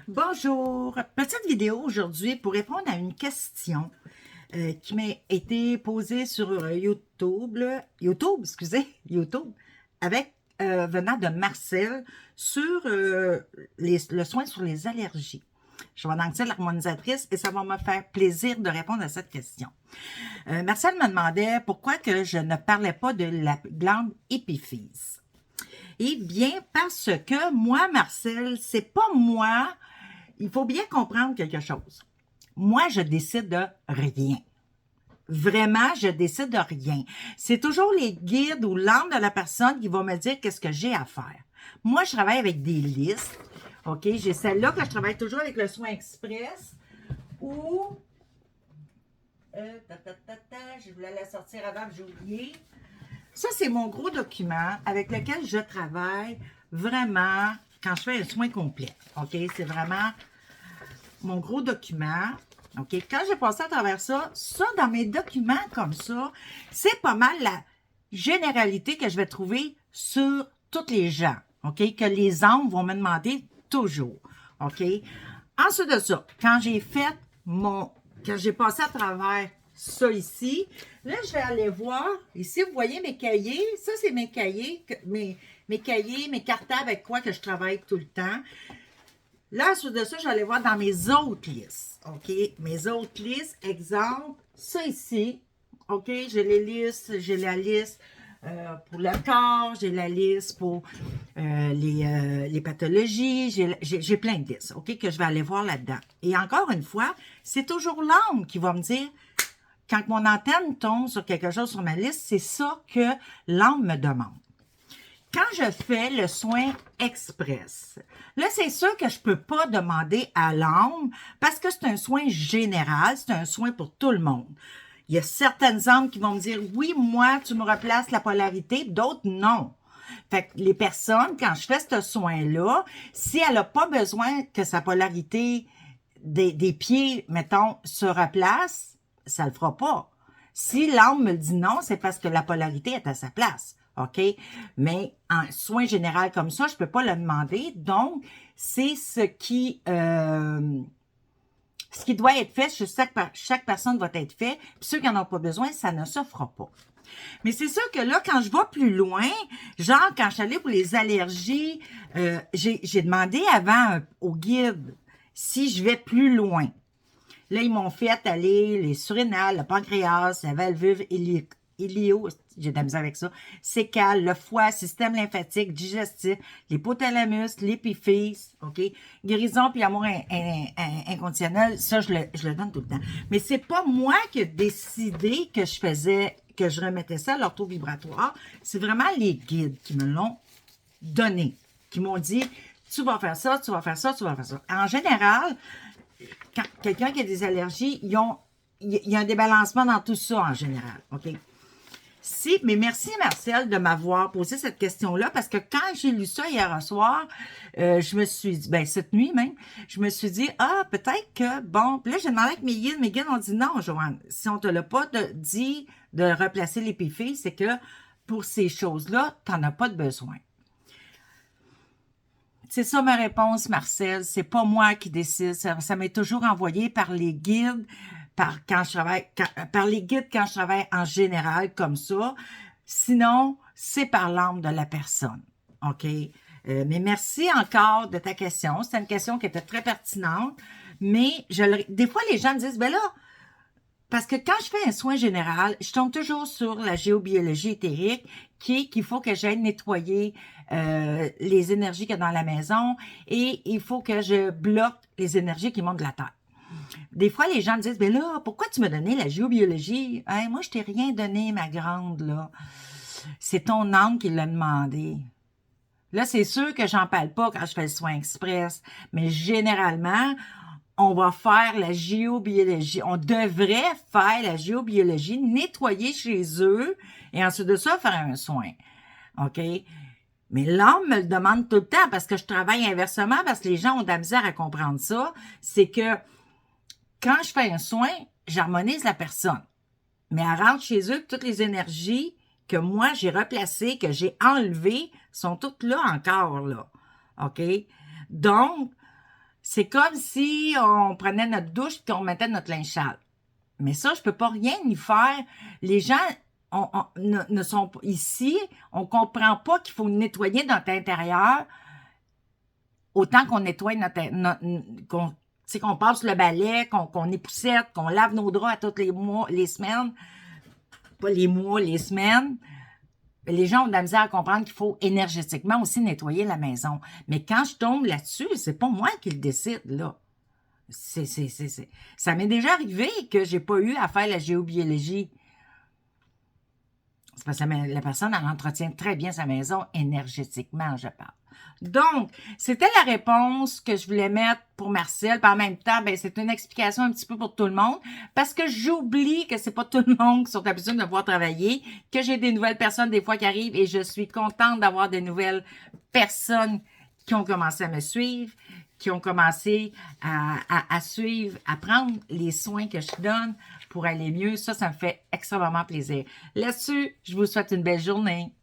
Bonjour, petite vidéo aujourd'hui pour répondre à une question qui m'a été posée sur YouTube, avec venant de Marcel sur le soin sur les allergies. Je vais dans l'harmonisatrice et ça va me faire plaisir de répondre à cette question. Marcel me demandait pourquoi que je ne parlais pas de la glande épiphyse. Eh bien, parce que moi, Marcel, c'est pas moi. Il faut bien comprendre quelque chose. Moi, je décide de rien. Vraiment, je décide de rien. C'est toujours les guides ou l'âme de la personne qui va me dire qu'est-ce que j'ai à faire. Moi, je travaille avec des listes. OK? J'ai celle-là que je travaille toujours avec le soin express ou... je voulais la sortir avant, j'ai oublié. Ça, c'est mon gros document avec lequel je travaille vraiment quand je fais un soin complet. OK? C'est vraiment mon gros document. OK? Quand j'ai passé à travers ça, dans mes documents comme ça, c'est pas mal la généralité que je vais trouver sur tous les gens. OK? Que les âmes vont me demander toujours. OK? Ensuite de ça, quand j'ai passé à travers ça ici, là, je vais aller voir. Ici, vous voyez mes cahiers. Ça, c'est mes cahiers, mes cahiers, mes cartables avec quoi que je travaille tout le temps. Là, ensuite de ça, je vais aller voir dans mes autres listes. OK? Mes autres listes, exemple, ça ici. OK? J'ai les listes, j'ai la liste pour le corps, j'ai la liste pour les pathologies, j'ai plein de listes, OK, que je vais aller voir là-dedans. Et encore une fois, c'est toujours l'âme qui va me dire, quand mon antenne tombe sur quelque chose sur ma liste, c'est ça que l'âme me demande. Quand je fais le soin express, là, c'est sûr que je ne peux pas demander à l'âme parce que c'est un soin général, c'est un soin pour tout le monde. Il y a certaines âmes qui vont me dire, oui, moi, tu me replaces la polarité, d'autres, non. Fait que les personnes, quand je fais ce soin-là, si elle n'a pas besoin que sa polarité des pieds, mettons, se replace, ça ne le fera pas. Si l'âme me le dit non, c'est parce que la polarité est à sa place. OK? Mais en soin général comme ça, je ne peux pas le demander. Donc, c'est ce qui doit être fait, chaque personne va être fait. Puis ceux qui n'en ont pas besoin, ça ne se fera pas. Mais c'est sûr que là, quand je vais plus loin, genre quand je suis allée pour les allergies, j'ai demandé avant au guide si je vais plus loin. Là, ils m'ont fait aller les surrénales, le pancréas, la valve ilio, j'ai de la misère avec ça, sécale, le foie, système lymphatique, digestif, l'hypothalamus, l'épiphyse, OK? Guérison puis amour inconditionnel, ça, je le donne tout le temps. Mais c'est pas moi qui ai décidé que je remettais ça à l'ortho-vibratoire. C'est vraiment les guides qui me l'ont donné, qui m'ont dit, tu vas faire ça, tu vas faire ça, tu vas faire ça. En général, quand quelqu'un qui a des allergies, il y a un débalancement dans tout ça en général, OK? Mais merci Marcel de m'avoir posé cette question-là parce que quand j'ai lu ça hier soir, je me suis dit, cette nuit même, je me suis dit, peut-être que, bon, puis là j'ai demandé avec mes guides ont dit non, Joanne, si on te l'a pas dit de replacer l'épiphyse, c'est que pour ces choses-là, tu n'en as pas de besoin. C'est ça ma réponse, Marcel. C'est pas moi qui décide. Ça m'est toujours envoyé par les guides, par les guides quand je travaille en général comme ça. Sinon, c'est par l'âme de la personne. OK? Mais merci encore de ta question. C'était une question qui était très pertinente. Mais des fois, les gens me disent, là, parce que quand je fais un soin général, je tombe toujours sur la géobiologie éthérique qu'il faut que j'aille nettoyer les énergies qu'il y a dans la maison et il faut que je bloque les énergies qui montent de la Terre. Des fois, les gens me disent, là, pourquoi tu m'as donné la géobiologie? Hein, moi, je t'ai rien donné, ma grande, là. C'est ton âme qui l'a demandé. Là, c'est sûr que j'en parle pas quand je fais le soin express, mais généralement, on va faire la géobiologie. On devrait faire la géobiologie, nettoyer chez eux et ensuite de ça, faire un soin. OK? Mais l'âme me le demande tout le temps parce que je travaille inversement, parce que les gens ont de la misère à comprendre ça. C'est que quand je fais un soin, j'harmonise la personne. Mais elle rentre chez eux, toutes les énergies que moi, j'ai replacées, que j'ai enlevées, sont toutes là encore, là. OK? Donc, C'est comme si on prenait notre douche et qu'on mettait notre linge sale. Mais ça, je peux pas rien y faire. Les gens ne sont pas ici. On comprend pas qu'il faut nettoyer notre intérieur autant qu'on nettoie qu'on passe le balai, qu'on époussette, qu'on lave nos draps à tous les mois, les semaines. Pas les mois, les semaines. Les gens ont de la misère à comprendre qu'il faut énergétiquement aussi nettoyer la maison. Mais quand je tombe là-dessus, c'est pas moi qui le décide, là. Ça m'est déjà arrivé que j'ai pas eu à faire la géobiologie. C'est parce que la personne, elle entretient très bien sa maison énergétiquement, je parle. Donc, c'était la réponse que je voulais mettre pour Marcel. Puis en même temps, ben, c'est une explication un petit peu pour tout le monde. Parce que j'oublie que c'est pas tout le monde qui sont habitués de pouvoir travailler, que j'ai des nouvelles personnes des fois qui arrivent et je suis contente d'avoir des nouvelles personnes qui ont commencé à me suivre, qui ont commencé à suivre, à prendre les soins que je donne pour aller mieux. Ça me fait extrêmement plaisir. Là-dessus, je vous souhaite une belle journée.